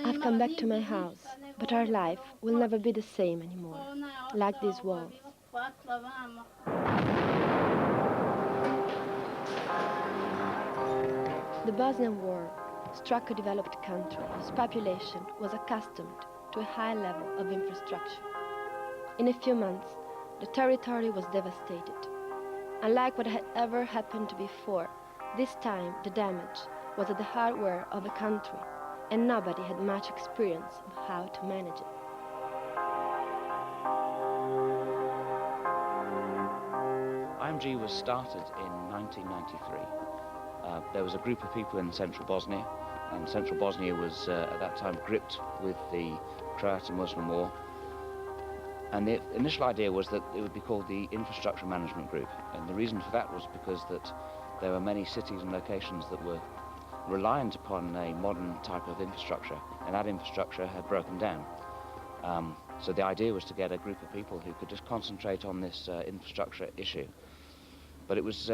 I've come back to my house, but our life will never be the same anymore, like these walls. The Bosnian War struck a developed country whose population was accustomed to a high level of infrastructure. In a few months, the territory was devastated. Unlike what had ever happened before, this time the damage was at the hardware of a country, and nobody had much experience of how to manage it. IMG was started in 1993. There was a group of people in central Bosnia, and central Bosnia was at that time gripped with the Croat and Muslim War. And the initial idea was that it would be called the Infrastructure Management Group. And the reason for that was because that there were many cities and locations that were reliant upon a modern type of infrastructure, and that infrastructure had broken down. So the idea was to get a group of people who could just concentrate on this infrastructure issue. But it was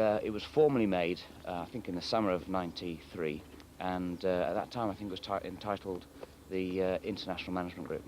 formally made, I think, in the summer of '93, and at that time I think it was entitled the International Management Group.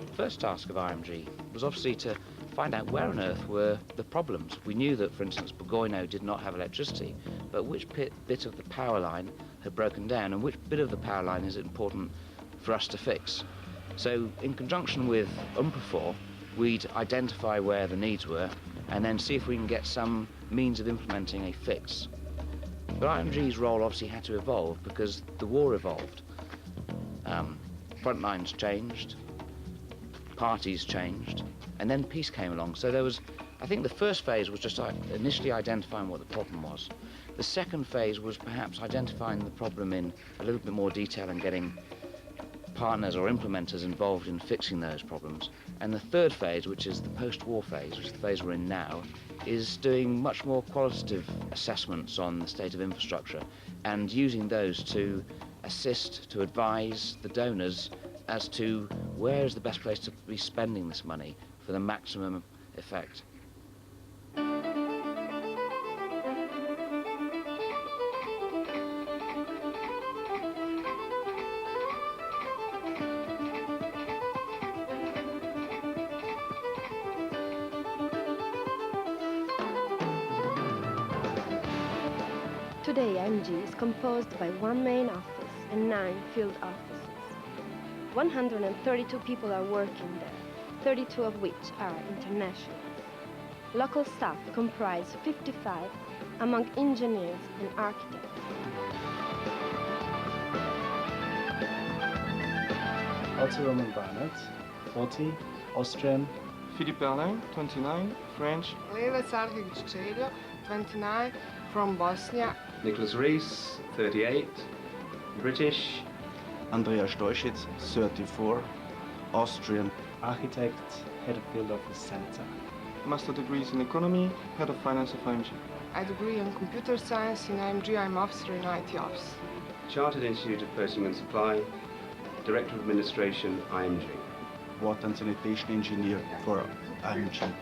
The first task of IMG was obviously to find out where on earth were the problems. We knew that, for instance, Bogojno did not have electricity, but which bit of the power line had broken down and which bit of the power line is important for us to fix. So in conjunction with UNPROFOR, we'd identify where the needs were and then see if we can get some means of implementing a fix. But IMG's role obviously had to evolve because the war evolved. Front lines changed, parties changed, and then peace came along. So there was, I think the first phase was just initially identifying what the problem was. The second phase was perhaps identifying the problem in a little bit more detail and getting partners or implementers involved in fixing those problems. And the third phase, which is the post-war phase, which is the phase we're in now, is doing much more qualitative assessments on the state of infrastructure and using those to assist, to advise the donors as to where is the best place to be spending this money for the maximum effect. Today, IMG is composed by one main office and 9 field offices. 132 people are working there, 32 of which are internationals. Local staff comprise 55 among engineers and architects. Also Roman Barnett, 40, Austrian. Philippe Berlin, 29, French. Leila Sarhic-Celio, 29, from Bosnia. Nicholas Rees, 38, British. Andrea Stoischitz, 34, Austrian. Architect, head of field office center. Master degrees in economy, head of finance of IMG. I degree in computer science in IMG. I'm officer in IT office. Chartered Institute of Purchasing and Supply, Director of Administration, IMG. Water and sanitation engineer for IMG.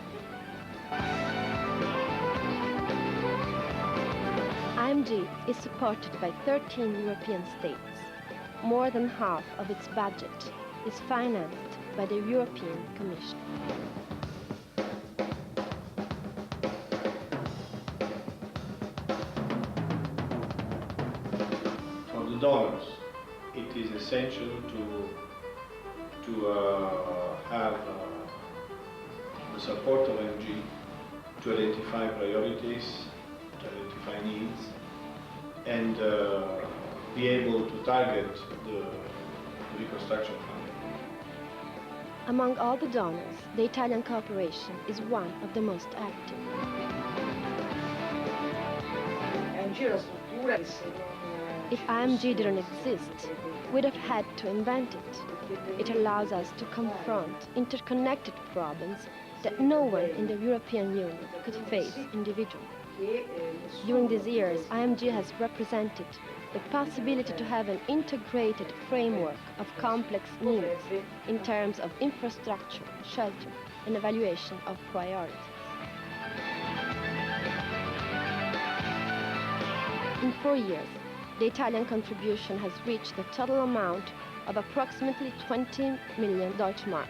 IMG is supported by 13 European states. More than half of its budget is financed by the European Commission. For the donors, it is essential to have the support of IMG to identify priorities, to identify needs, and be able to target the reconstruction fund. Among all the donors, the Italian cooperation is one of the most active. If IMG didn't exist, We'd have had to invent it. It allows us to confront interconnected problems that no one in the European Union could face individually. During these years, IMG has represented the possibility to have an integrated framework of complex needs in terms of infrastructure, shelter, and evaluation of priorities. In 4 years, the Italian contribution has reached the total amount of approximately 20 million Deutschmarks,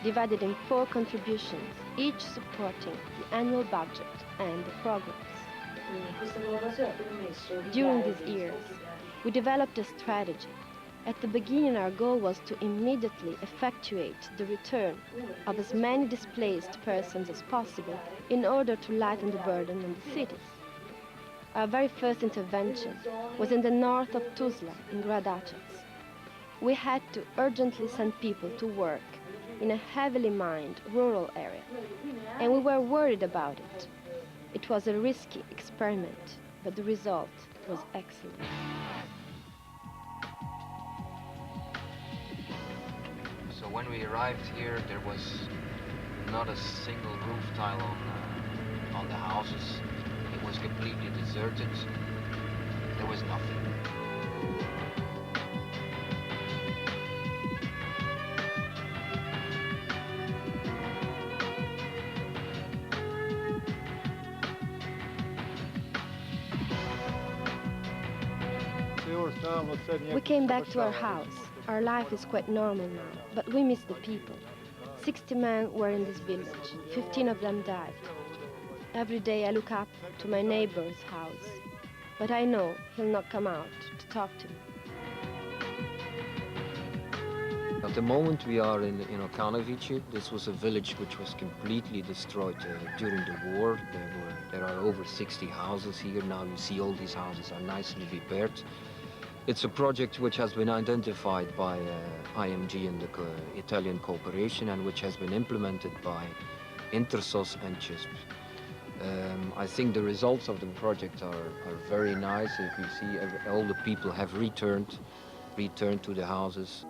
divided in 4 contributions, each supporting the annual budget and the programs. During these years, we developed a strategy. At the beginning, our goal was to immediately effectuate the return of as many displaced persons as possible in order to lighten the burden on the cities. Our very first intervention was in the north of Tuzla, in Gradačac. We had to urgently send people to work in a heavily mined rural area, and we were worried about it. It was a risky experiment, but the result was excellent. So when we arrived here, there was not a single roof tile on the houses. It was completely deserted. There was nothing. We came back to our house. Our life is quite normal now, but we miss the people. 60 men were in this village. 15 of them died. Every day I look up to my neighbor's house, but I know he'll not come out to talk to me. At the moment we are in Okanovice. This was a village which was completely destroyed during the war. There are over 60 houses here. Now you see all these houses are nicely repaired. It's a project which has been identified by IMG and the Italian cooperation, and which has been implemented by Intersos and CISP. I think the results of the project are very nice. If you see, all the people have returned to the houses.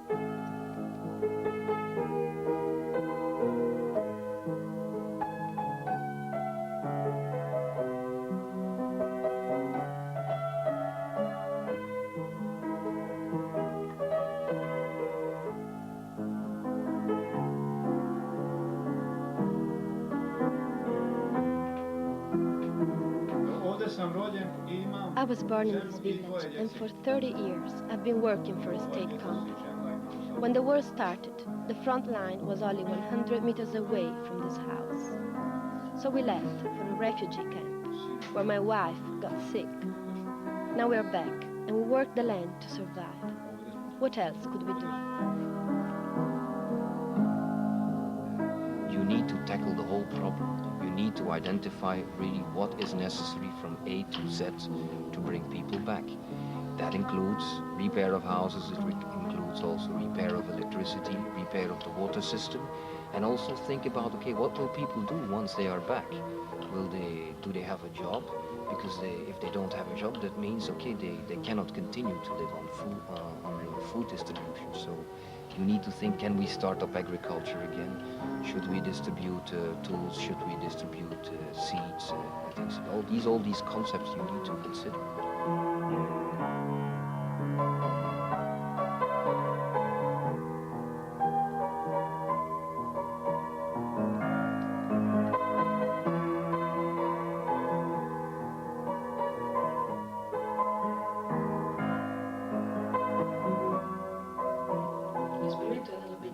I was born in this village, and for 30 years I've been working for a state company. When the war started, the front line was only 100 meters away from this house. So we left for a refugee camp, where my wife got sick. Now we're back, and we work the land to survive. What else could we do? You need to tackle the whole problem. You need to identify really what is necessary from A to Z to bring people back. That includes repair of houses, it includes also repair of electricity, repair of the water system, and also think about, okay, what will people do once they are back? Do they have a job? Because if they don't have a job, that means, okay, they cannot continue to live on food distribution. So you need to think, can we start up agriculture again? Should we distribute tools? Should we distribute seeds? Things? All these concepts you need to consider.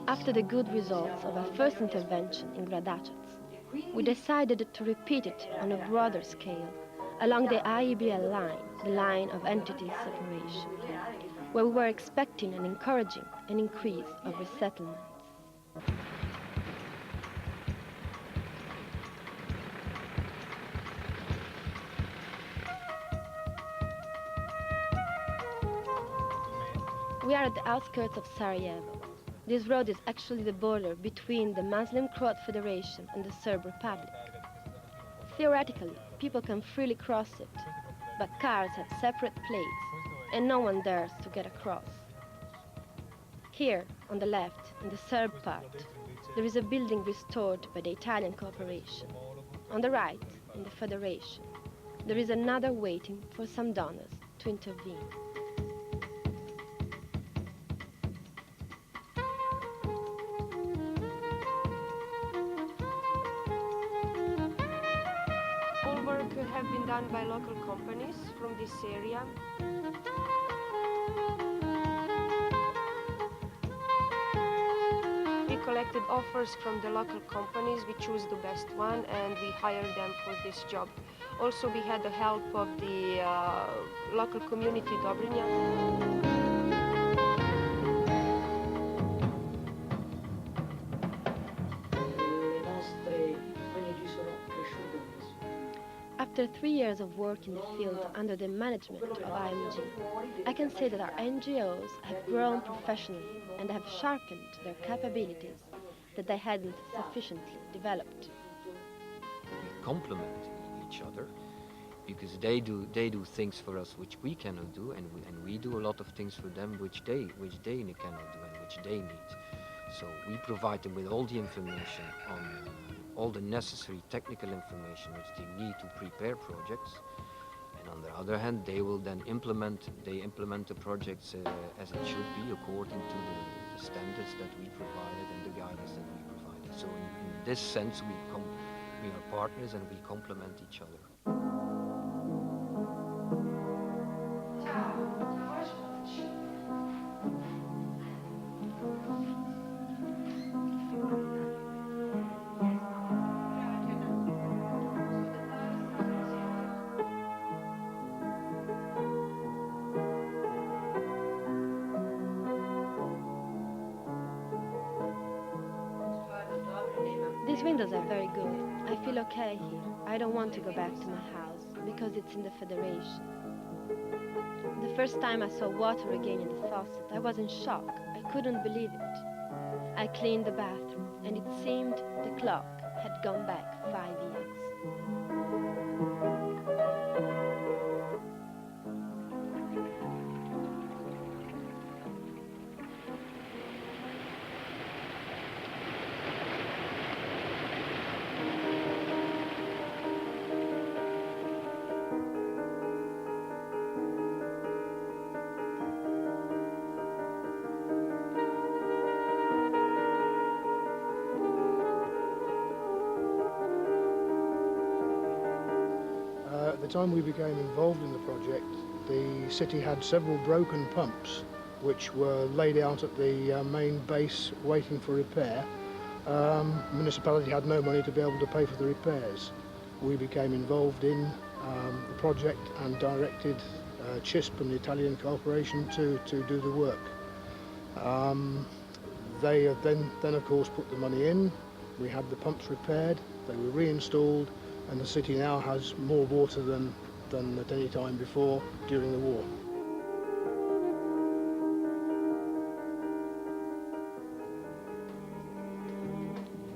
After the good results of our first intervention in Gradačac, we decided to repeat it on a broader scale along the IEBL line, the line of entity separation, where we were expecting and encouraging an increase of resettlements. We are at the outskirts of Sarajevo. This road is actually the border between the Muslim Croat Federation and the Serb Republic. Theoretically, people can freely cross it, but cars have separate plates, and no one dares to get across. Here, on the left, in the Serb part, there is a building restored by the Italian cooperation. On the right, in the Federation, there is another waiting for some donors to intervene. All work have been done by local companies from this area. We collected offers from the local companies, we choose the best one and we hire them for this job. Also we had the help of the local community Dobrinja. After 3 years of work in the field under the management of IMG, I can say that our NGOs have grown professionally and have sharpened their capabilities that they hadn't sufficiently developed. We complement each other because they do things for us which we cannot do, and we do a lot of things for them which they cannot do and which they need. So we provide them with all the information on all the necessary technical information which they need to prepare projects, and on the other hand they will then implement the projects as it should be according to the standards that we provided and the guidance that we provided. So in this sense we are partners and we complement each other. These windows are very good. I feel okay here. I don't want to go back to my house because it's in the Federation. The first time I saw water again in the faucet, I was in shock. I couldn't believe it. I cleaned the bathroom and it seemed the clock had gone back 5 years. At the time we became involved in the project, the city had several broken pumps which were laid out at the main base waiting for repair. Municipality had no money to be able to pay for the repairs. We became involved in the project and directed CISP and the Italian cooperation to do the work. They then of course put the money in, we had the pumps repaired, they were reinstalled, and the city now has more water than at any time before during the war.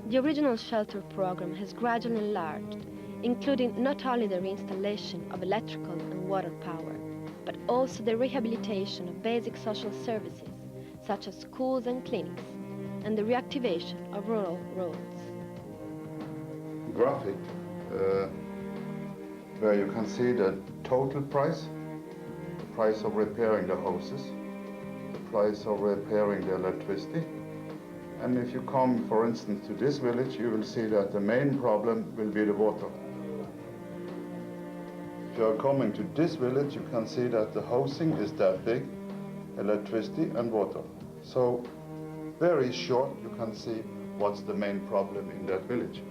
The original shelter program has gradually enlarged, including not only the reinstallation of electrical and water power, but also the rehabilitation of basic social services, such as schools and clinics, and the reactivation of rural roads. Graphic, where you can see the total price, the price of repairing the houses, the price of repairing the electricity. And if you come, for instance, to this village, you will see that the main problem will be the water. If you are coming to this village, you can see that the housing is that big, electricity and water. So, very short, you can see what's the main problem in that village.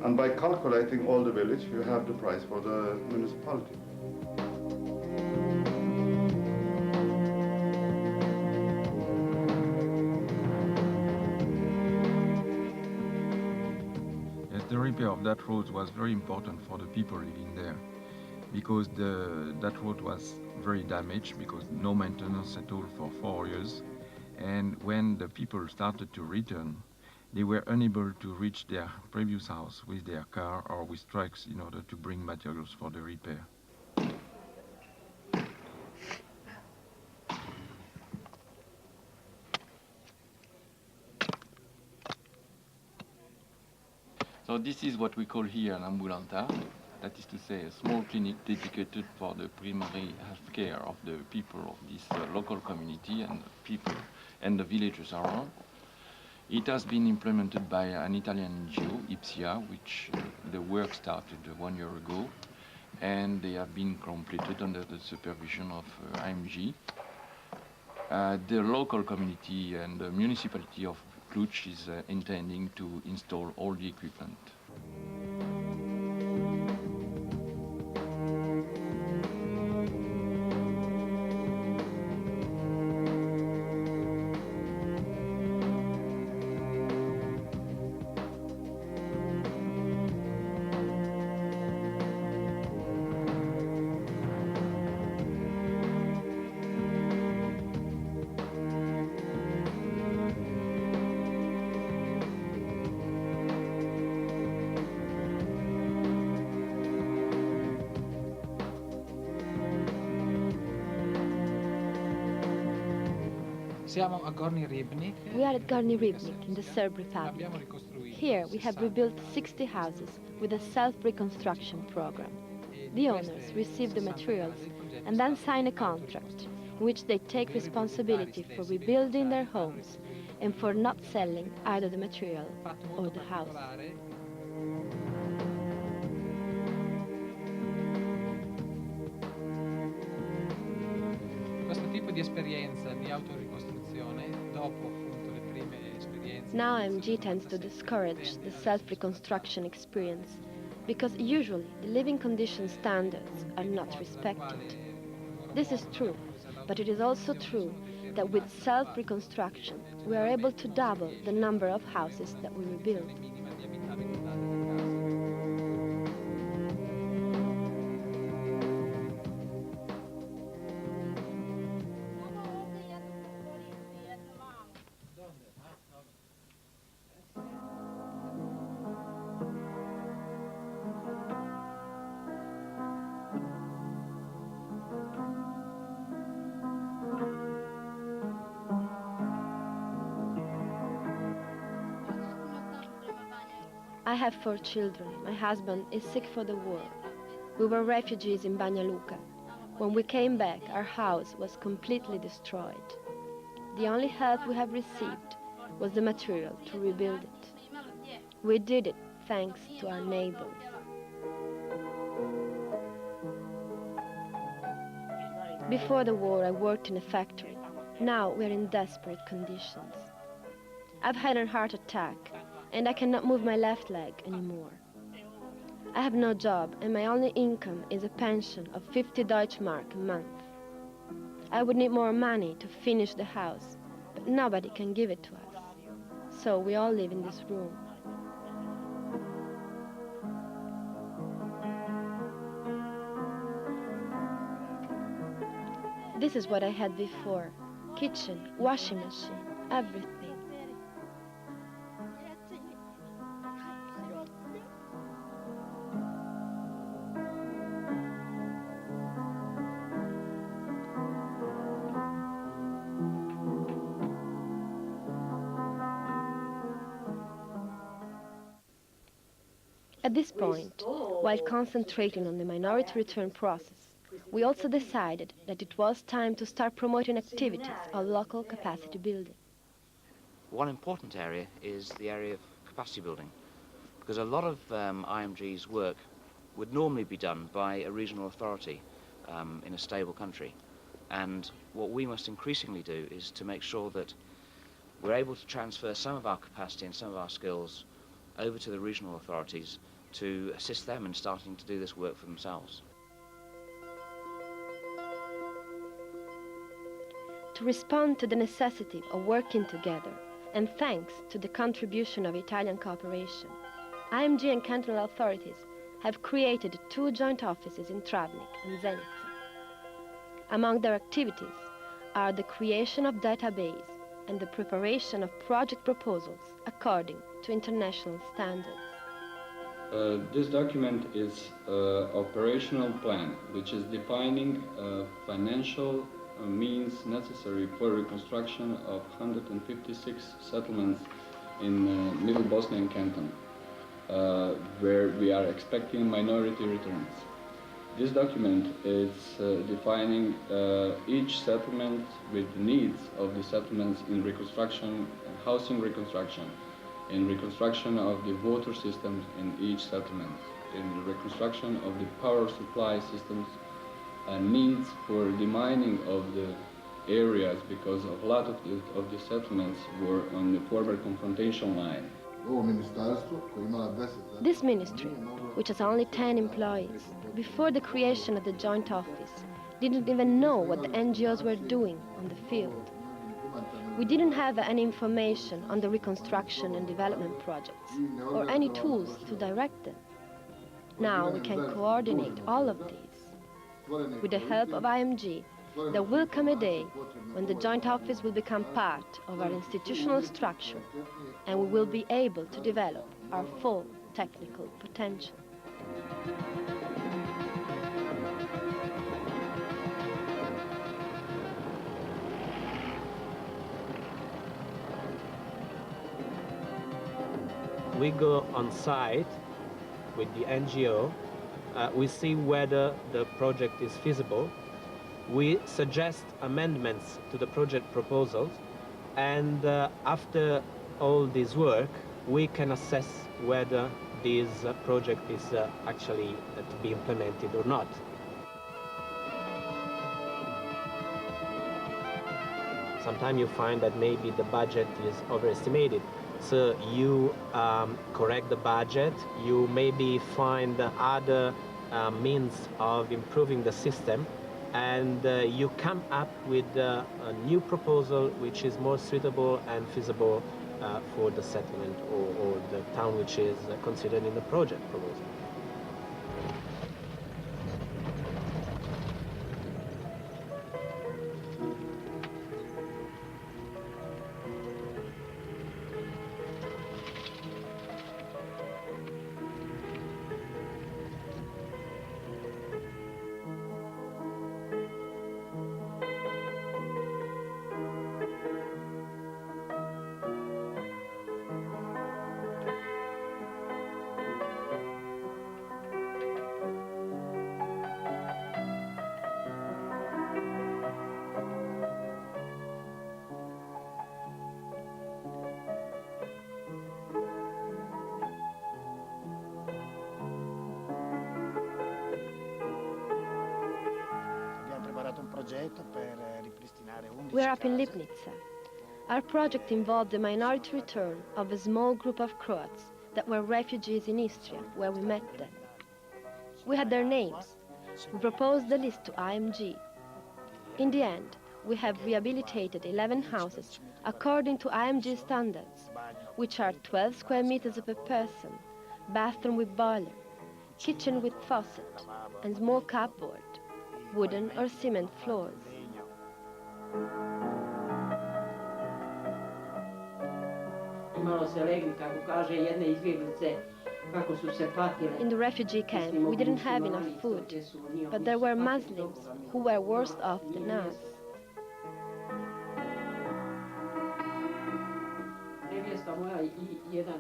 And by calculating all the village, you have the price for the municipality. Yes, the repair of that road was very important for the people living there, because that road was very damaged because no maintenance at all for 4 years. And when the people started to return, they were unable to reach their previous house with their car or with trucks in order to bring materials for the repair. So this is what we call here an ambulanta, that is to say a small clinic dedicated for the primary health care of the people of this local community and the people and the villagers around. It has been implemented by an Italian NGO, IPSIA, which the work started 1 year ago, and they have been completed under the supervision of IMG. The local community and the municipality of Cluj is intending to install all the equipment. We are at Gornji Ribnik in the Serb Republic. Here we have rebuilt 60 houses with a self-reconstruction program. The owners receive the materials and then sign a contract in which they take responsibility for rebuilding their homes and for not selling either the material or the house. Now IMG tends to discourage the self-reconstruction experience because usually the living condition standards are not respected. This is true, but it is also true that with self-reconstruction we are able to double the number of houses that we rebuild. I have 4 children. My husband is sick for the war. We were refugees in Banja Luka. When we came back, our house was completely destroyed. The only help we have received was the material to rebuild it. We did it thanks to our neighbors. Before the war, I worked in a factory. Now we're in desperate conditions. I've had a heart attack, and I cannot move my left leg anymore. I have no job, and my only income is a pension of 50 Deutschmark a month. I would need more money to finish the house, but nobody can give it to us. So we all live in this room. This is what I had before: kitchen, washing machine, everything. At this point, while concentrating on the minority return process, we also decided that it was time to start promoting activities of local capacity building. One important area is the area of capacity building, because a lot of IMG's work would normally be done by a regional authority in a stable country. And what we must increasingly do is to make sure that we're able to transfer some of our capacity and some of our skills over to the regional authorities to assist them in starting to do this work for themselves. To respond to the necessity of working together, and thanks to the contribution of Italian cooperation, IMG and cantonal authorities have created 2 joint offices in Travnik and Zenica. Among their activities are the creation of database and the preparation of project proposals according to international standards. This document is an operational plan, which is defining financial means necessary for reconstruction of 156 settlements in Middle Bosnian canton. where we are expecting minority returns. This document is defining each settlement with the needs of the settlements in reconstruction, housing reconstruction, in reconstruction of the water systems in each settlement, in the reconstruction of the power supply systems, and needs for the mining of the areas, because a lot of the settlements were on the former confrontation line. This ministry, which has only 10 employees, before the creation of the joint office, didn't even know what the NGOs were doing on the field. We didn't have any information on the reconstruction and development projects, or any tools to direct them. Now we can coordinate all of these. With the help of IMG, there will come a day when the joint office will become part of our institutional structure, and we will be able to develop our full technical potential. We go on site with the NGO, we see whether the project is feasible, we suggest amendments to the project proposals, and after all this work, we can assess whether this project is actually to be implemented or not. Sometimes you find that maybe the budget is overestimated. So you correct the budget, you maybe find other means of improving the system, and you come up with a new proposal which is more suitable and feasible for the settlement or the town which is considered in the project proposal. We're up in Lipnica. Our project involved the minority return of a small group of Croats that were refugees in Istria, where we met them. We had their names. We proposed the list to IMG. In the end, we have rehabilitated 11 houses according to IMG standards, which are 12 square meters per person, bathroom with boiler, kitchen with faucet, and small cupboard, wooden or cement floors. In the refugee camp, we didn't have enough food, but there were Muslims who were worse off than us.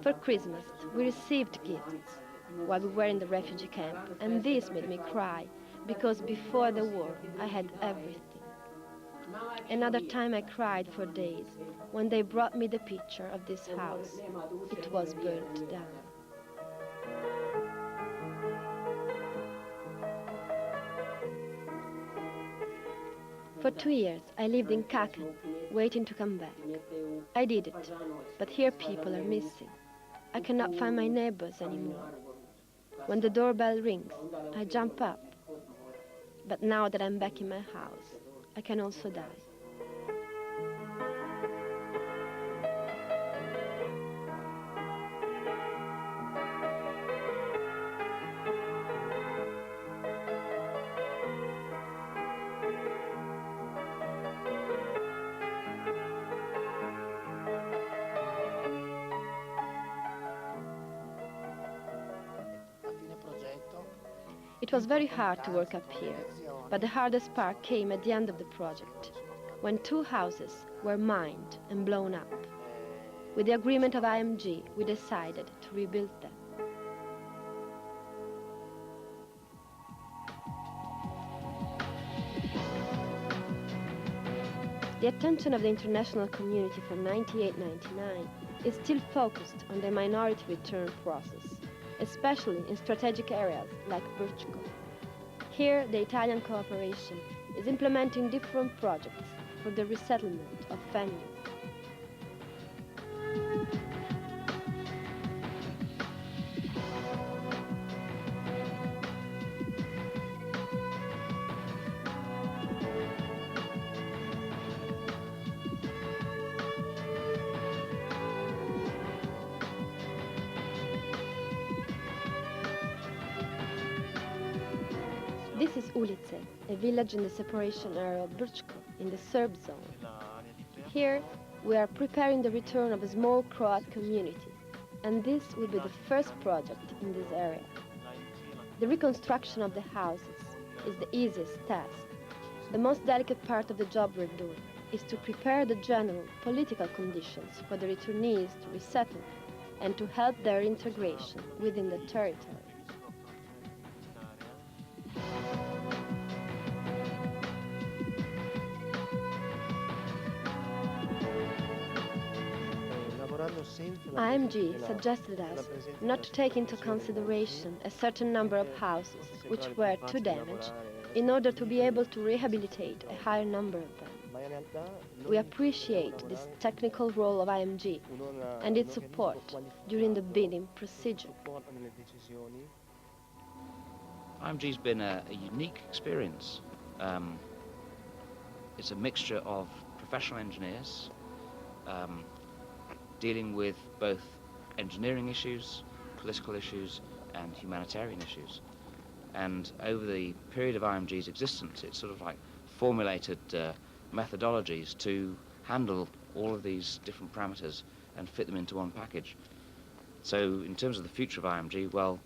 For Christmas, we received gifts while we were in the refugee camp, and this made me cry, because before the war, I had everything. Another time I cried for days when they brought me the picture of this house. It was burnt down. For 2 years, I lived in Kakan, waiting to come back. I did it, but here people are missing. I cannot find my neighbors anymore. When the doorbell rings, I jump up. But now that I'm back in my house, I can also die. It was very hard to work up here, but the hardest part came at the end of the project, when 2 houses were mined and blown up. With the agreement of IMG, we decided to rebuild them. The attention of the international community for 98-99 is still focused on the minority return process, especially in strategic areas like Brčko. Here, the Italian cooperation is implementing different projects for the resettlement of families. This is Ulice, a village in the separation area of Brčko, in the Serb zone. Here, we are preparing the return of a small Croat community, and this will be the first project in this area. The reconstruction of the houses is the easiest task. The most delicate part of the job we're doing is to prepare the general political conditions for the returnees to resettle and to help their integration within the territory. IMG suggested us not to take into consideration a certain number of houses which were too damaged in order to be able to rehabilitate a higher number of them. We appreciate this technical role of IMG and its support during the bidding procedure. IMG's been a unique experience. It's a mixture of professional engineers dealing with both engineering issues, political issues, and humanitarian issues. And over the period of IMG's existence, it's sort of like formulated methodologies to handle all of these different parameters and fit them into one package. So in terms of the future of IMG, well,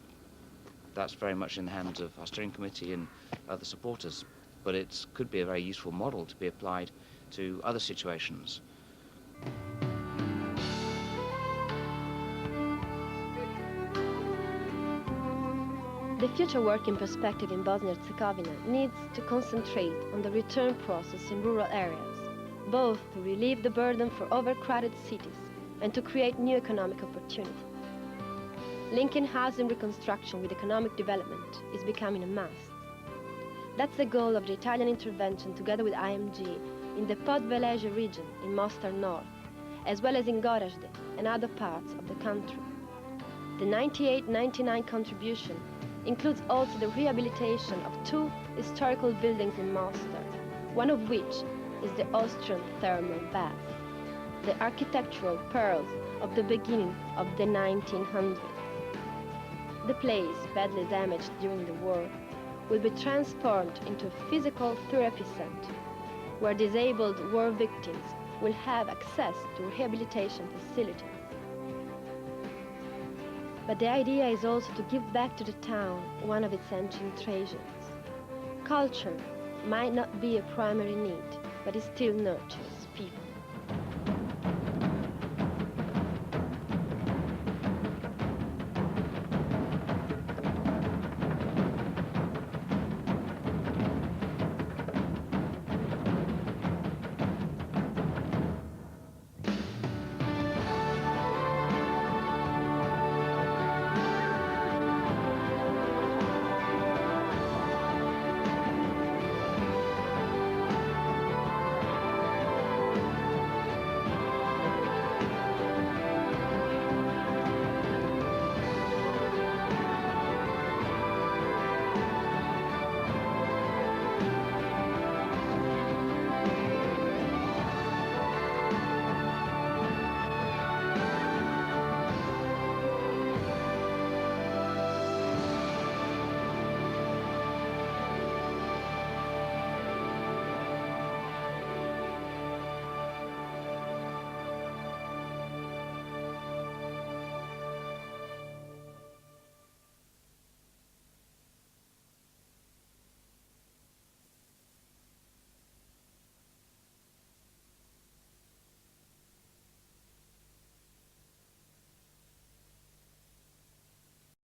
that's very much in the hands of our steering committee and other supporters, but it could be a very useful model to be applied to other situations. The future working perspective in Bosnia-Herzegovina needs to concentrate on the return process in rural areas, both to relieve the burden for overcrowded cities and to create new economic opportunities. Linking housing reconstruction with economic development is becoming a must. That's the goal of the Italian intervention together with IMG in the Podvelezje region in Mostar North, as well as in Gorazde and other parts of the country. The 98-99 contribution includes also the rehabilitation of 2 historical buildings in Mostar, one of which is the Austrian thermal bath, the architectural pearls of the beginning of the 1900s. The place, badly damaged during the war, will be transformed into a physical therapy center, where disabled war victims will have access to rehabilitation facilities. But the idea is also to give back to the town one of its ancient treasures. Culture might not be a primary need, but is still nurtured.